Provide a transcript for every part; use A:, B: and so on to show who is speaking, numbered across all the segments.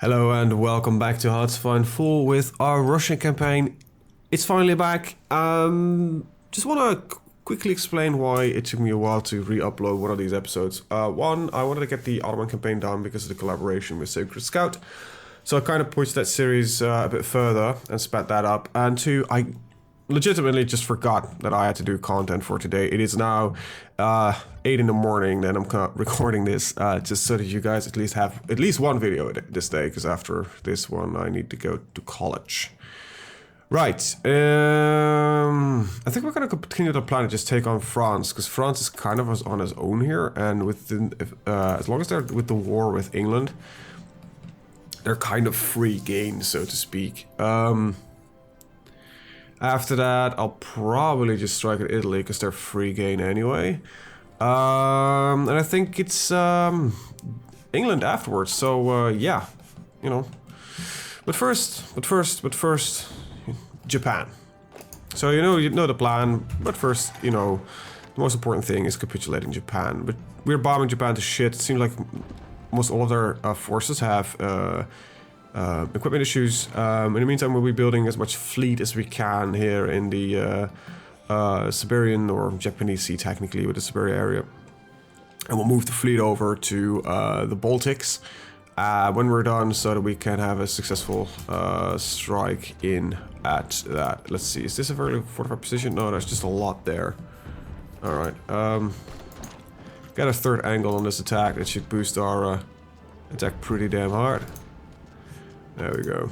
A: Hello and welcome back to House of HoI4 with our Russian campaign. It's finally back. Just want to quickly explain why it took me a while to re-upload one of these episodes. One, I wanted to get the Ottoman campaign done because of the collaboration with Sacred Scout. So I kind of pushed that series a bit further and sped that up. And two, I legitimately just forgot that I had to do content for today. It is now 8 in the morning and I'm recording this just so that you guys at least have at least one video this day, because after this one I need to go to college. Right, I think we're gonna continue the plan and just take on France, because France is kind of on his own here, and as long as they're with the war with England, they're kind of free game, so to speak. After that, I'll probably just strike at Italy because they're free gain anyway. And I think it's England afterwards. So yeah, you know. But first, Japan. So you know the plan. But first, you know, the most important thing is capitulating Japan. But we're bombing Japan to shit. It seems like most all of their forces have equipment issues. In the meantime, we'll be building as much fleet as we can here in the Siberian or Japanese Sea, technically, with the Siberia area. And we'll move the fleet over to the Baltics when we're done, so that we can have a successful strike in at that. Let's see, is this a very fortified position? No, there's just a lot there. Alright, got a third angle on this attack. That should boost our attack pretty damn hard. There we go.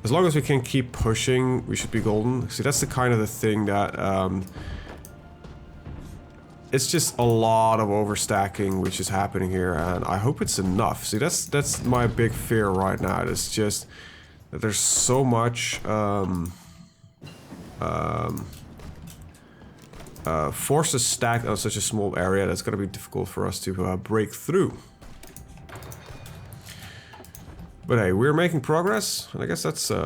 A: As long as we can keep pushing, we should be golden. See, that's the kind of the thing that it's just a lot of overstacking which is happening here, and I hope it's enough. See, that's my big fear right now. It's just that there's so much forces stacked on such a small area that's gonna be difficult for us to break through. But hey, we're making progress, and I guess that's, you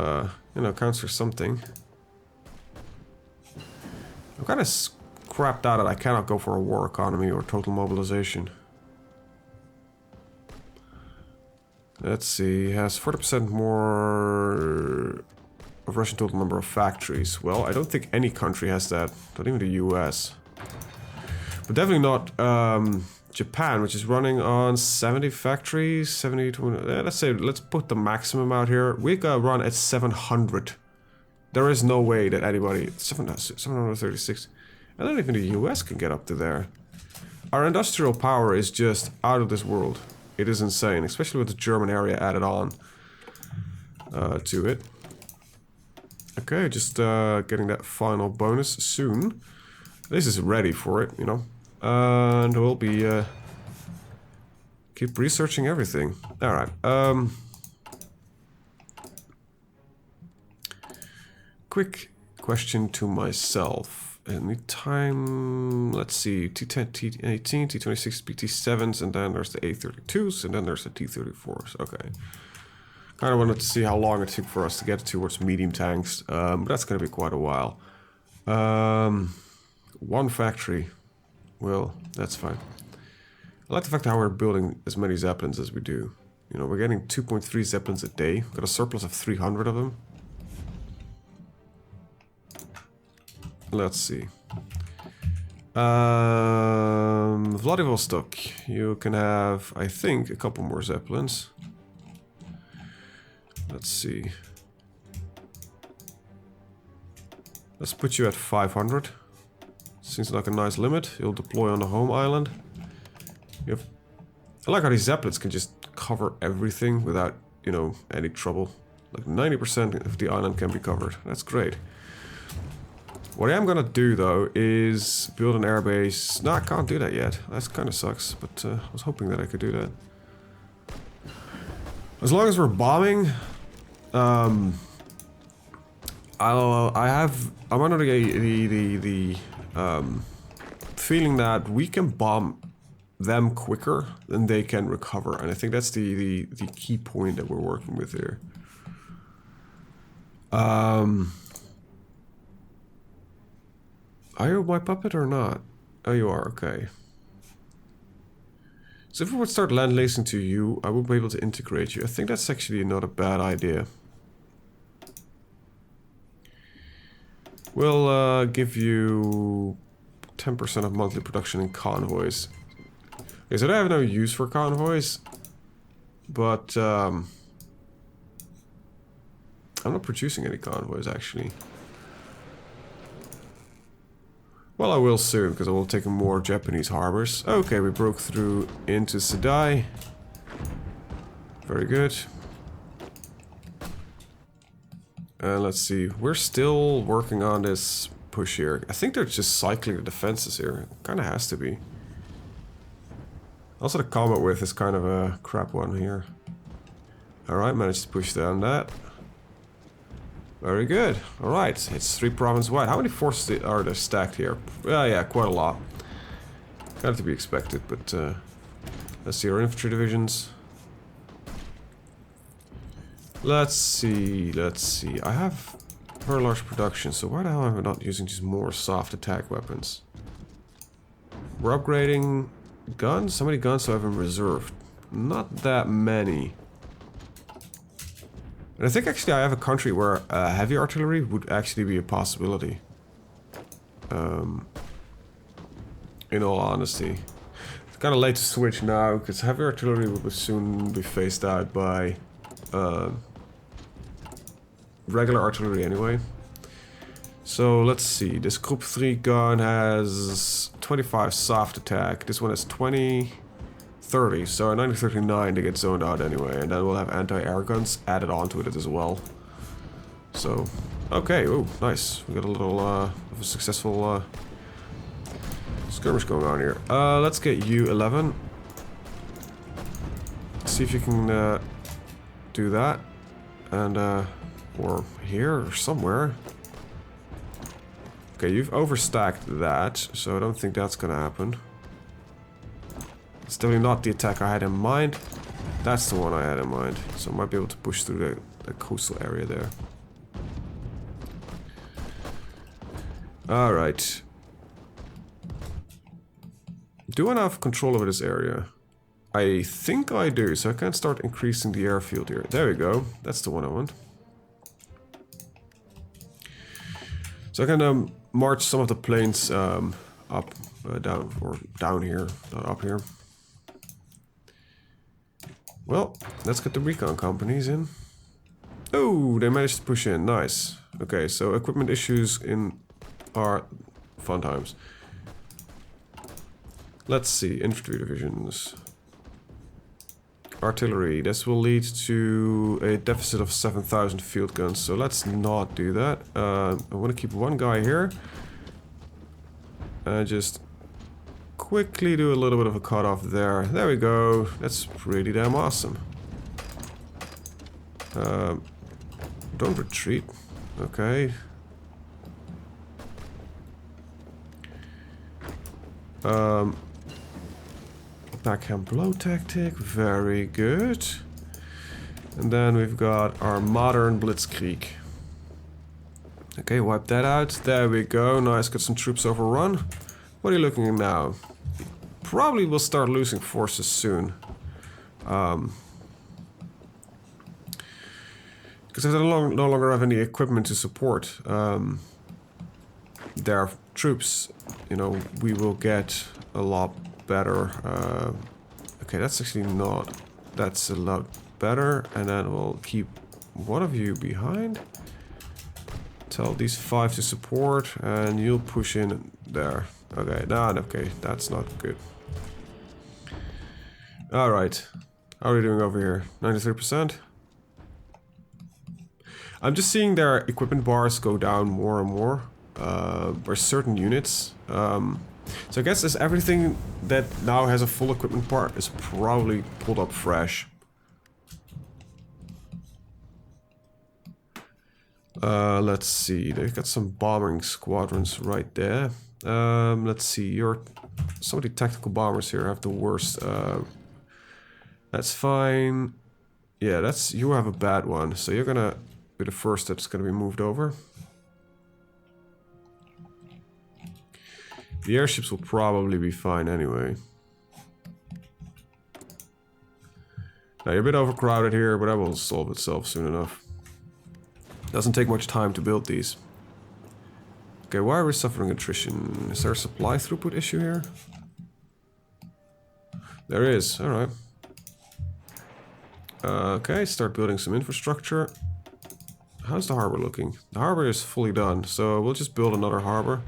A: know, counts for something. I'm kind of crapped out that I cannot go for a war economy or total mobilization. Let's see, he has 40% more of Russian total number of factories. Well, I don't think any country has that, not even the US. But definitely not, Japan, which is running on 70 factories, 70 to, let's put the maximum out here. We got run at 700. There is no way that anybody, 736. I don't even the US can get up to there. Our industrial power is just out of this world. It is insane, especially with the German area added on to it. Okay, just getting that final bonus soon. This is ready for it, you know. And we'll be keep researching everything. All right. Quick question to myself. Anytime, let's see, T10, T18, T26, BT7s, and then there's the A32s, and then there's the T34s. Okay. Kind of wanted to see how long it took for us to get towards medium tanks, but that's going to be quite a while. One factory. Well, that's fine. I like the fact how we're building as many Zeppelins as we do. You know, we're getting 2.3 Zeppelins a day. Got a surplus of 300 of them. Let's see. Vladivostok. You can have, I think, a couple more Zeppelins. Let's see. Let's put you at 500. Seems like a nice limit. You'll deploy on the home island. I like how these Zeppelins can just cover everything without, you know, any trouble. Like 90% of the island can be covered. That's great. What I am gonna do though is build an airbase. No, I can't do that yet. That kind of sucks, but I was hoping that I could do that. As long as we're bombing, I'm under the feeling that we can bomb them quicker than they can recover, and I think that's the key point that we're working with here. Are you my puppet or not? Oh, you are, okay. So if we would start land leasing to you, I would be able to integrate you. I think that's actually not a bad idea. We'll give you 10% of monthly production in convoys. Okay, so I have no use for convoys, but I'm not producing any convoys actually. Well, I will soon, because I will take more Japanese harbors. Okay, we broke through into Sedai. Very good. And let's see, we're still working on this push here. I think they're just cycling the defenses here. Kind of has to be. Also, the combat width is kind of a crap one here. Alright, managed to push down that. Very good. Alright, it's 3 provinces wide. How many forces are there stacked here? Yeah, quite a lot. Kind of to be expected, but let's see our infantry divisions. Let's see. I have very large production, so why the hell am I not using just more soft attack weapons? We're upgrading guns? How many guns do I have in reserve? Not that many. And I think actually I have a country where heavy artillery would actually be a possibility. In all honesty. It's kind of late to switch now, because heavy artillery will soon be phased out by regular artillery anyway. So let's see, this Group 3 gun has 25 soft attack, this one has 20... 30, so 1939 they get zoned out anyway, and then we'll have anti-air guns added onto it as well. So, okay, oh, nice. We got a little of a successful skirmish going on here. Let's get you 11. See if you can do that, and or here or somewhere. Okay, you've overstacked that, so I don't think that's gonna happen. It's definitely not the attack I had in mind. That's the one I had in mind. So I might be able to push through the coastal area there. Alright. Do I have control over this area? I think I do, so I can start increasing the airfield here. There we go. That's the one I want. So I can march some of the planes up, down, or down here, not up here. Well, let's get the recon companies in. Oh, they managed to push in. Nice. Okay, so equipment issues are fun times. Let's see, infantry divisions. Artillery. This will lead to a deficit of 7,000 field guns, so let's not do that. I want to keep one guy here. And just quickly do a little bit of a cutoff there. There we go. That's pretty damn awesome. Don't retreat. Okay. Backhand blow tactic. Very good. And then we've got our modern blitzkrieg. Okay, wipe that out. There we go. Nice. Got some troops overrun. What are you looking at now? Probably will start losing forces soon. Because I no longer have any equipment to support their troops. You know, we will get a lot better. Okay, that's actually not... That's a lot better. And then we'll keep one of you behind. Tell these 5 to support, and you'll push in there. Okay, okay, that's not good. Alright. How are we doing over here? 93%? I'm just seeing their equipment bars go down more and more. For certain units. So I guess as everything that now has a full equipment bar is probably pulled up fresh. Let's see, they've got some bombing squadrons right there. Let's see, some of the tactical bombers here have the worst. That's fine. Yeah, you have a bad one, so you're gonna be the first that's gonna be moved over. The airships will probably be fine anyway. Now you're a bit overcrowded here, but that will solve itself soon enough. Doesn't take much time to build these. Okay, why are we suffering attrition? Is there a supply throughput issue here? There is, alright. Okay, start building some infrastructure. How's the harbor looking? The harbor is fully done, so we'll just build another harbor.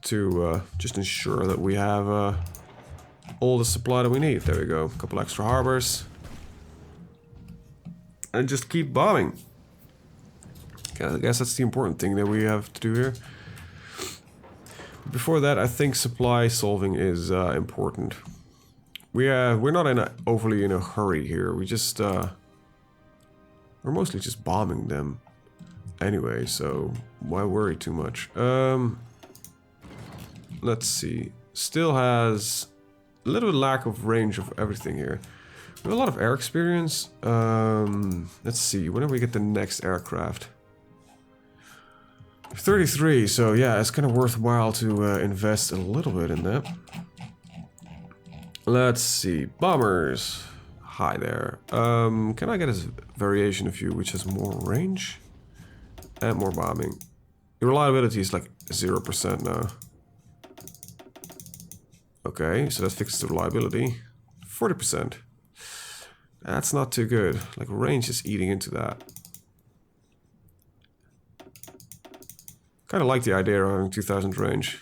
A: To just ensure that we have all the supply that we need. There we go, a couple extra harbors. And just keep bombing. Okay, I guess that's the important thing that we have to do here. Before that, I think supply solving is important. We're not overly in a hurry here. We just we're mostly just bombing them anyway, so why worry too much? Let's see. Still has a little bit lack of range of everything here. We have a lot of air experience. Let's see. When do we get the next aircraft? 33. So yeah, it's kind of worthwhile to invest a little bit in that. Let's see. Bombers. Hi there. Can I get a variation of you which has more range and more bombing? Your reliability is like 0% now. Okay, so that fixes the reliability. 40%. That's not too good. Like range is eating into that. Kind of like the idea of having 2000 range.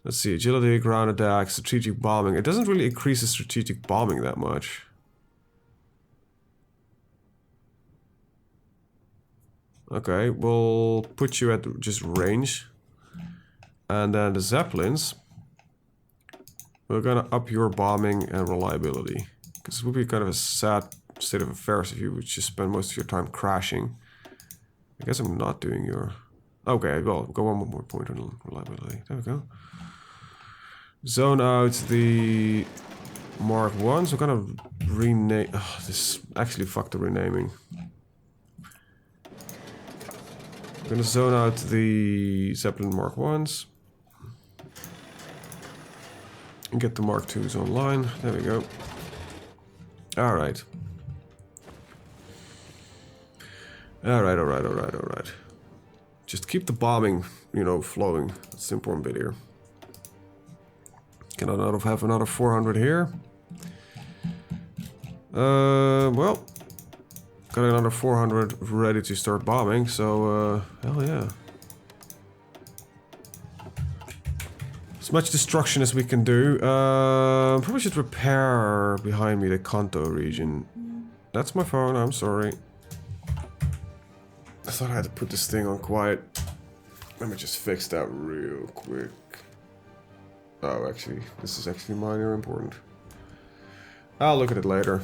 A: Let's see, agility, ground attack, strategic bombing. It doesn't really increase the strategic bombing that much. Okay, we'll put you at just range. And then the Zeppelins, we're gonna up your bombing and reliability. Because it would be kind of a sad state of affairs if you would just spend most of your time crashing. I guess I'm not doing your... Okay, well, go one more point on reliability. There we go. Zone out the Mark 1, so kind of rename... Oh, this actually fucked the renaming. I'm gonna zone out the Zeppelin Mark 1s. And get the Mark 2s online. There we go. Alright. Alright. Just keep the bombing, you know, flowing. That's the important bit here. Can I not have another 400 here? Well, got another 400 ready to start bombing, so, hell yeah. As much destruction as we can do. Probably should repair behind me the Kanto region. That's my phone, I'm sorry. I thought I had to put this thing on quiet. Let me just fix that real quick. Oh, actually, this is actually minor important. I'll look at it later.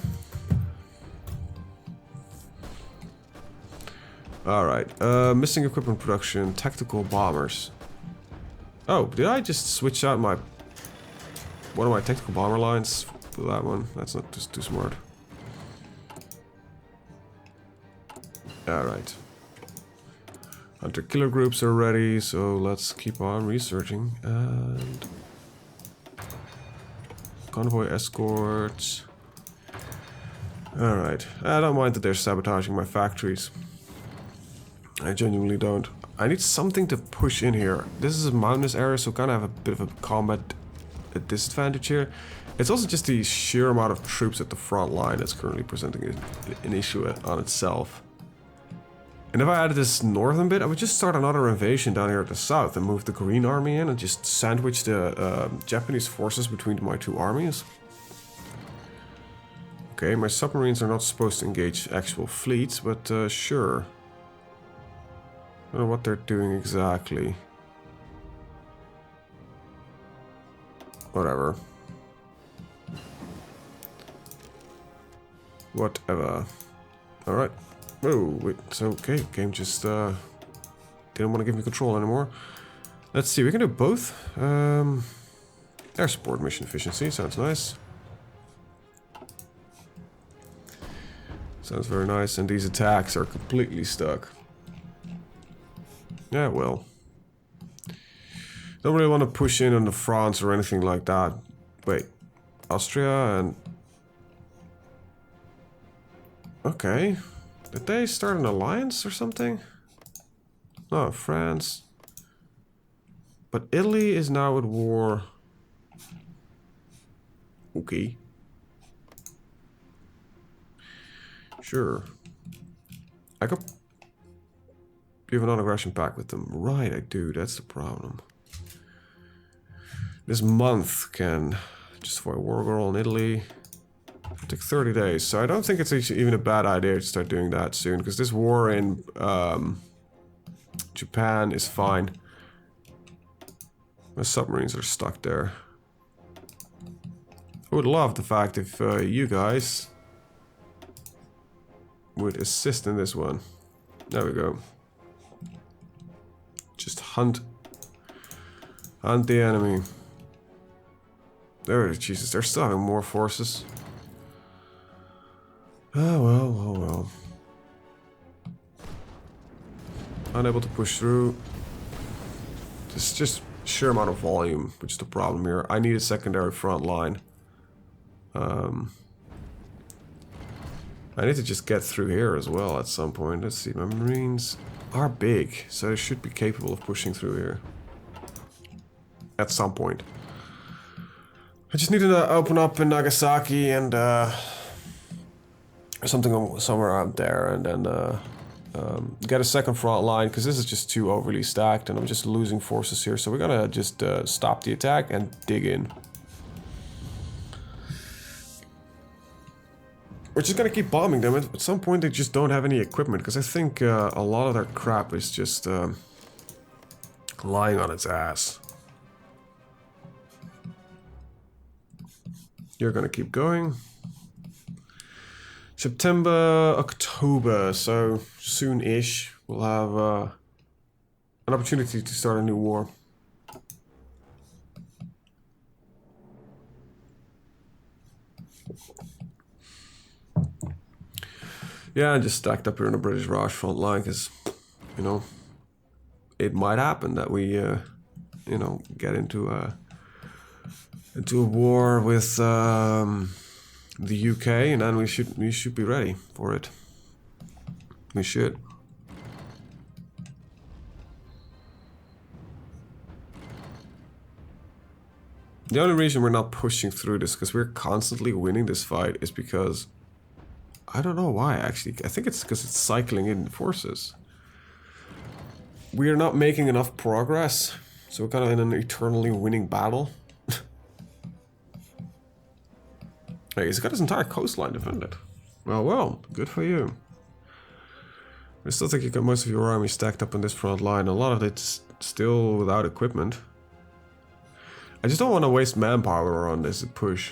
A: Alright, missing equipment production, tactical bombers. Oh, did I just switch out one of my tactical bomber lines for that one? That's not just too smart. Alright. Hunter killer groups are ready, so let's keep on researching. And convoy escorts. Alright. I don't mind that they're sabotaging my factories. I genuinely don't. I need something to push in here. This is a mountainous area, so kind of have a bit of a combat disadvantage here. It's also just the sheer amount of troops at the front line that's currently presenting an issue on itself. And if I added this northern bit, I would just start another invasion down here at the south and move the Green Army in and just sandwich the Japanese forces between my two armies. Okay, my submarines are not supposed to engage actual fleets, but sure. I don't know what they're doing exactly. Whatever. Whatever. Alright. Oh, wait, it's okay. Game just didn't want to give me control anymore. Let's see, we can do both. Air support mission efficiency, sounds nice. Sounds very nice, and these attacks are completely stuck. Yeah, well. Don't really want to push in on the France or anything like that. Wait, Austria and... Okay. Did they start an alliance or something? No, France. But Italy is now at war. Okay. Sure. I could give a non-aggression pact with them. Right, I do. That's the problem. This month can justify a war goal in Italy. It'll take 30 days, so I don't think it's even a bad idea to start doing that soon, because this war in Japan is fine. My submarines are stuck there. I would love the fact if you guys would assist in this one. There we go. Just hunt the enemy. There, Jesus, they're still having more forces. Oh well, oh well. Unable to push through. This is just sheer amount of volume, which is the problem here. I need a secondary front line. I need to just get through here as well at some point. Let's see, my Marines are big, so they should be capable of pushing through here. At some point. I just need to open up in Nagasaki and something somewhere out there, and then get a second front line, because this is just too overly stacked and I'm just losing forces here. So we're gonna just stop the attack and dig in. We're just gonna keep bombing them. At some point they just don't have any equipment, because I think a lot of their crap is just lying on its ass. You're gonna keep going. September, October, so soon-ish we'll have an opportunity to start a new war. Yeah, I just stacked up here in the British Raj front line, because, you know, it might happen that we, you know, get into a war with the UK, and then we should be ready for it. We should. The only reason we're not pushing through this, because we're constantly winning this fight, is because I don't know why, actually. I think it's because it's cycling in forces. We are not making enough progress, so we're kind of in an eternally winning battle. Hey, he's got his entire coastline defended. Well, good for you. I still think you got most of your army stacked up on this front line. A lot of it's still without equipment. I just don't want to waste manpower on this push.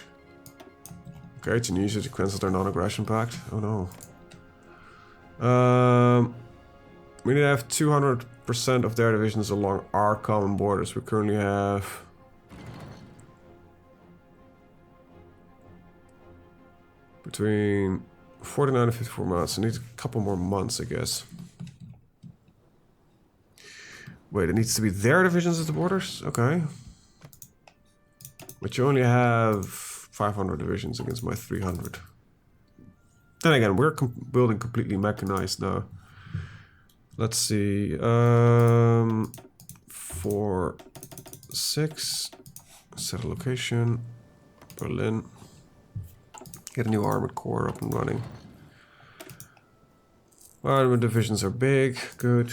A: Okay, Tunisia to cancel their non-aggression pact. Oh no. We need to have 200% of their divisions along our common borders. We currently have... between 49 and 54 months. I need a couple more months, I guess. Wait, it needs to be their divisions at the borders? Okay. But you only have 500 divisions against my 300. Then again, we're building completely mechanized now. Let's see. 4, 6. Set a location. Berlin. Get a new armored corps up and running. Armored divisions are big. Good.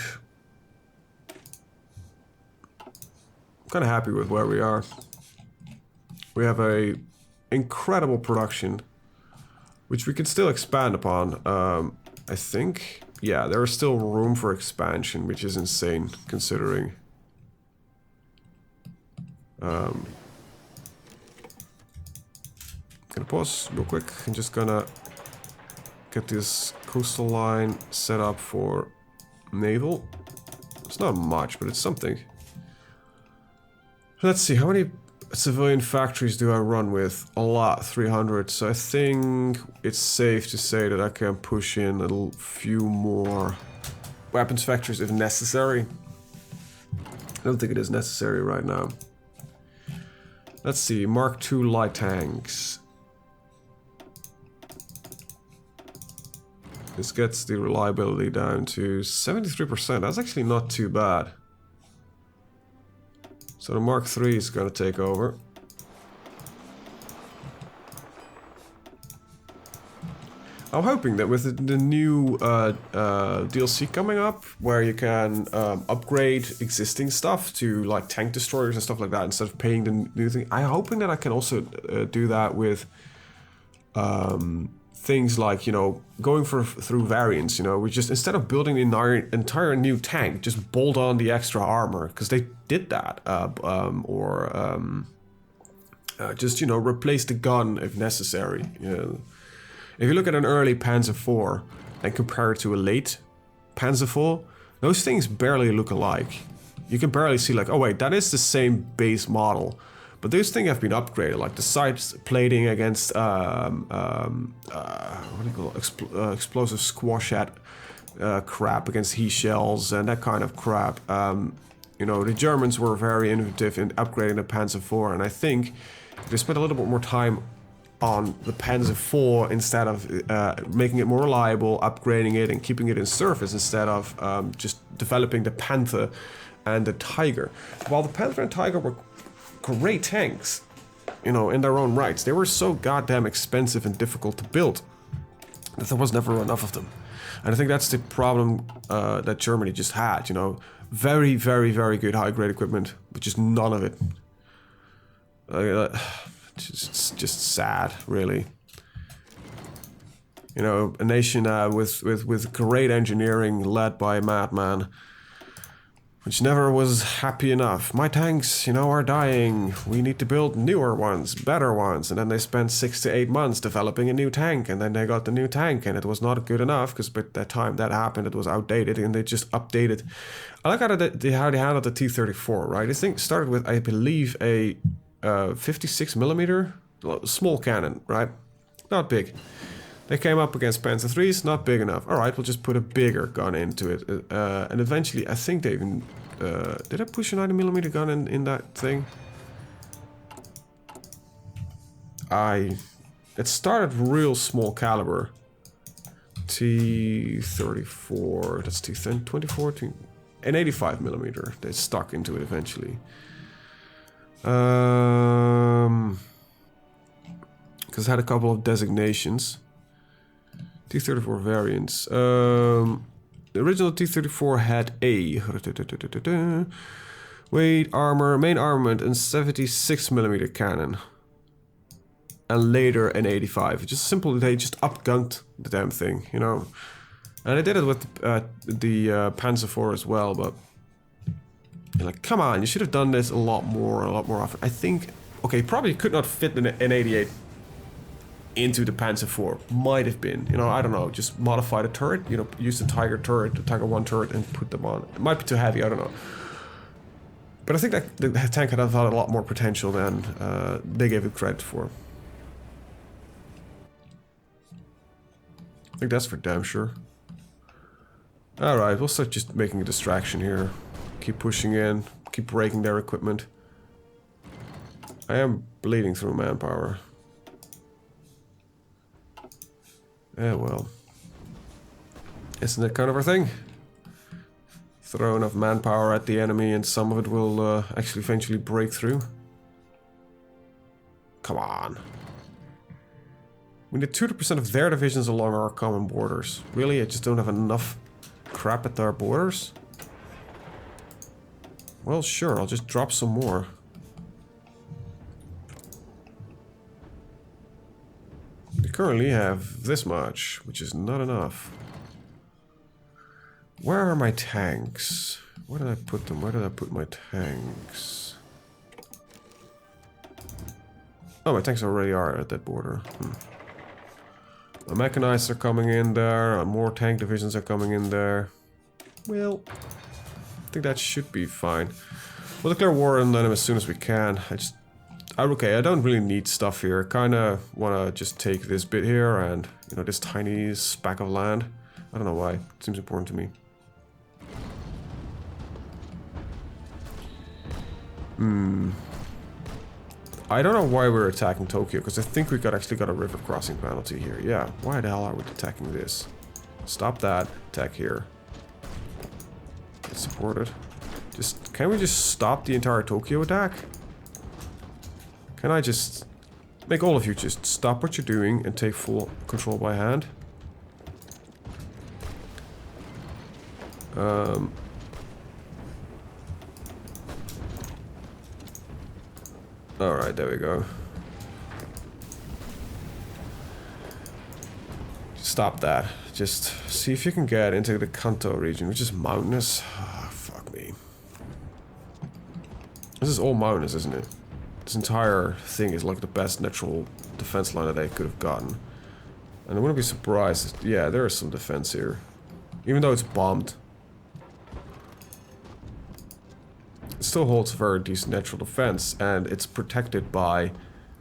A: I'm kind of happy with where we are. We have a incredible production, which we can still expand upon. I think, yeah, there is still room for expansion, which is insane considering. Gonna pause real quick. I'm just gonna get this coastal line set up for naval. It's not much, but it's something. Let's see, how many civilian factories do I run with? A lot, 300. So I think it's safe to say that I can push in a few more weapons factories if necessary. I don't think it is necessary right now. Let's see, Mark II light tanks. This gets the reliability down to 73%. That's actually not too bad. So the Mark III is going to take over. I'm hoping that with the new DLC coming up, where you can upgrade existing stuff to like tank destroyers and stuff like that instead of paying the new thing, I'm hoping that I can also do that with things like, you know, going through variants, you know, we just, instead of building the entire new tank, just bolt on the extra armor, because they did that, just, you know, replace the gun if necessary, you know. If you look at an early Panzer IV and compare it to a late Panzer IV, those things barely look alike. You can barely see like, oh wait, that is the same base model. But those things have been upgraded, like the sights plating against what do you call it? Explosive squash at crap against he shells and that kind of crap. You know, the Germans were very innovative in upgrading the Panzer IV, and I think they spent a little bit more time on the Panzer IV instead of making it more reliable, upgrading it and keeping it in service instead of just developing the Panther and the Tiger. While the Panther and Tiger were great tanks, you know, in their own rights, they were so goddamn expensive and difficult to build that there was never enough of them. And I think that's the problem that Germany just had, you know. Very, very, very good high-grade equipment, but just none of it. Just sad, really. You know, a nation with great engineering led by a madman, which never was happy enough. My tanks, you know, are dying. We need to build newer ones, better ones. And then they spent 6 to 8 months developing a new tank, and then they got the new tank, and it was not good enough because by the time that happened, it was outdated, and they just updated. I like how they handled the T-34, right? This thing started with, I believe, a 56 millimeter small cannon, right? Not big. They came up against Panzer IIIs, not big enough. All right, we'll just put a bigger gun into it. And eventually, I think they even... did I push a 90mm gun in that thing? It started real small caliber. T-34, that's T-24, an 85mm. They stuck into it eventually. Because it had a couple of designations. T-34 variants. The original T-34 had a weight, armor, main armament, and 76mm cannon. And later an 85. Just simple, they just upgunned the damn thing, you know. And they did it with the Panzer IV as well, but you're like, come on, you should have done this a lot more often. I think, okay, probably could not fit an 88 into the Panzer IV. Might have been, you know, I don't know, just modify the turret, you know, use the Tiger turret, the Tiger 1 turret, and put them on. It might be too heavy, I don't know. But I think that the tank had a lot more potential than they gave it credit for. I think that's for damn sure. Alright, we'll start just making a distraction here. Keep pushing in, keep breaking their equipment. I am bleeding through manpower. Yeah, well. Isn't it kind of our thing? Throw enough manpower at the enemy and some of it will actually eventually break through. Come on. We need 2% of their divisions along our common borders. Really? I just don't have enough crap at our borders? Well, sure, I'll just drop some more. We currently have this much, which is not enough. Where are my tanks? Where did I put them? Where did I put my tanks? Oh, my tanks already are at that border. My mechanized are coming in there, more tank divisions are coming in there. Well, I think that should be fine. We'll declare war on them as soon as we can. Okay, I don't really need stuff here. Kinda wanna just take this bit here and, you know, this tiny speck of land. I don't know why. It seems important to me. I don't know why we're attacking Tokyo, because I think we actually got a river crossing penalty here. Yeah, why the hell are we attacking this? Stop that. Attack here. It's supported. Can we just stop the entire Tokyo attack? Can I just make all of you just stop what you're doing and take full control by hand? Alright, there we go. Stop that. Just see if you can get into the Kanto region, which is mountainous. Oh, fuck me. This is all mountainous, isn't it? This entire thing is like the best natural defense line that they could have gotten. And I wouldn't be surprised. Yeah, there is some defense here. Even though it's bombed. It still holds very decent natural defense, and it's protected by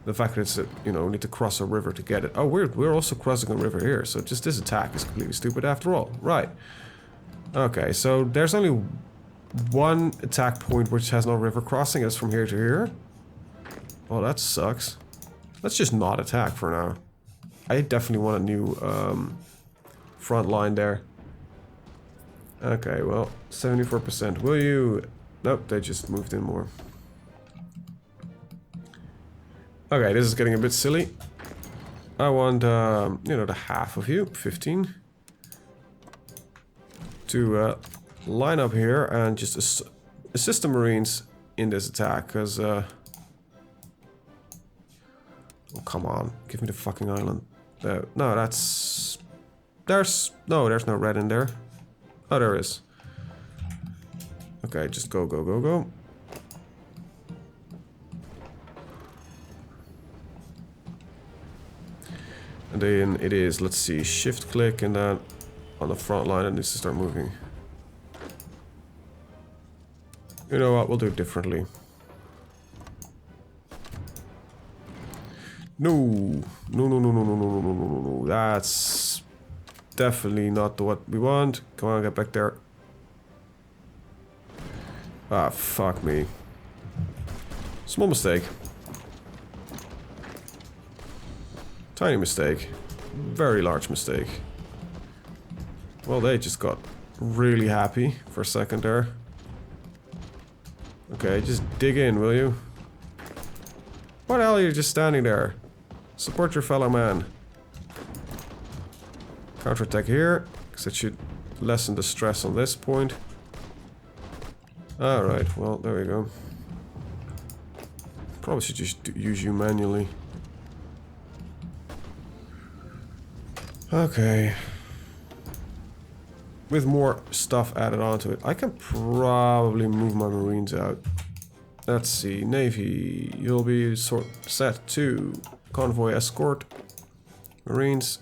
A: the fact that it's, you know, we need to cross a river to get it. Oh, we're also crossing a river here, so just this attack is completely stupid after all. Right. Okay, so there's only one attack point which has no river crossing. It's from here to here. Oh, that sucks. Let's just not attack for now. I definitely want a new front line there. Okay, well, 74%. Will you... Nope, they just moved in more. Okay, this is getting a bit silly. I want, you know, the half of you, 15, to line up here and just assist the Marines in this attack, because, oh, come on, give me the fucking island. No, that's... there's no red in there. Oh, there is. Okay, just go, go, go, go. And then it is, let's see, shift click, and then on the front line it needs to start moving. You know what, we'll do it differently. No, no, no, no, no, no, no, no, no, no, no, that's definitely not what we want. Come on, get back there. Ah, fuck me. Small mistake. Tiny mistake. Very large mistake. Well, they just got really happy for a second there. Okay, just dig in, will you? What the hell are you just standing there? Support your fellow man. Counterattack here, because it should lessen the stress on this point. Alright, well, there we go. Probably should just use you manually. Okay. With more stuff added onto it, I can probably move my Marines out. Let's see, Navy, you'll be set to convoy escort. Marines,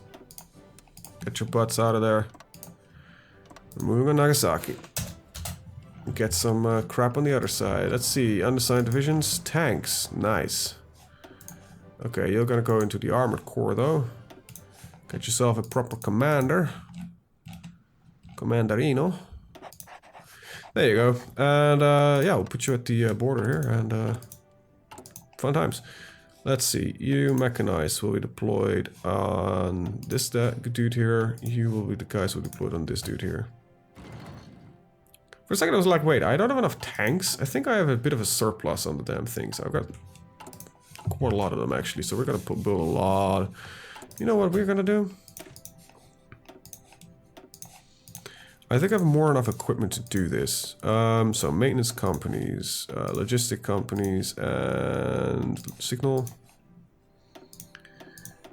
A: get your butts out of there. We're moving on Nagasaki. Get some crap on the other side. Let's see, undersigned divisions, tanks, nice. Okay, you're gonna go into the armored corps though. Get yourself a proper commander. Commanderino. There you go. And yeah, we'll put you at the border here, and fun times. Let's see, you mechanized will be deployed on this dude here. You will be the guys who will be deployed on this dude here. For a second I was like, wait, I don't have enough tanks? I think I have a bit of a surplus on the damn things. I've got quite a lot of them actually, so we're gonna build a lot. You know what we're gonna do? I think I have more enough equipment to do this. So maintenance companies, logistic companies, and signal.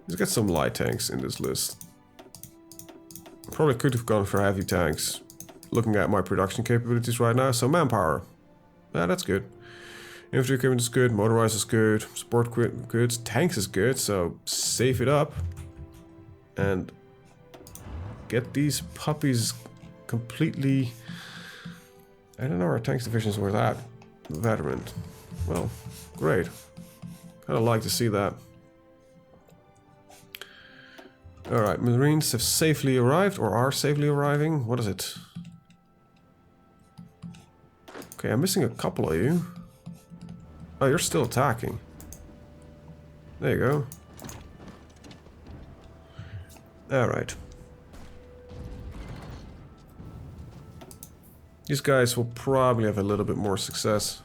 A: Let's get some light tanks in this list. Probably could have gone for heavy tanks. Looking at my production capabilities right now, so manpower. Yeah, that's good. Infantry equipment is good, motorized is good, support goods, tanks is good, so save it up. And get these puppies completely... I don't know, our tanks divisions were that veteran. Well, great. Kinda like to see that. Alright, Marines have safely arrived, or are safely arriving. What is it? Okay, I'm missing a couple of you. Oh, you're still attacking. There you go. Alright. These guys will probably have a little bit more success.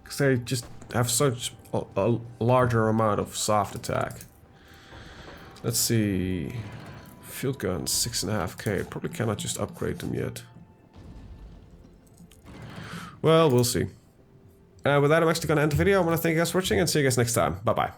A: Because they just have such a larger amount of soft attack. Let's see. Field guns, 6.5k. Probably cannot just upgrade them yet. Well, we'll see. With that, I'm actually going to end the video. I want to thank you guys for watching and see you guys next time. Bye-bye.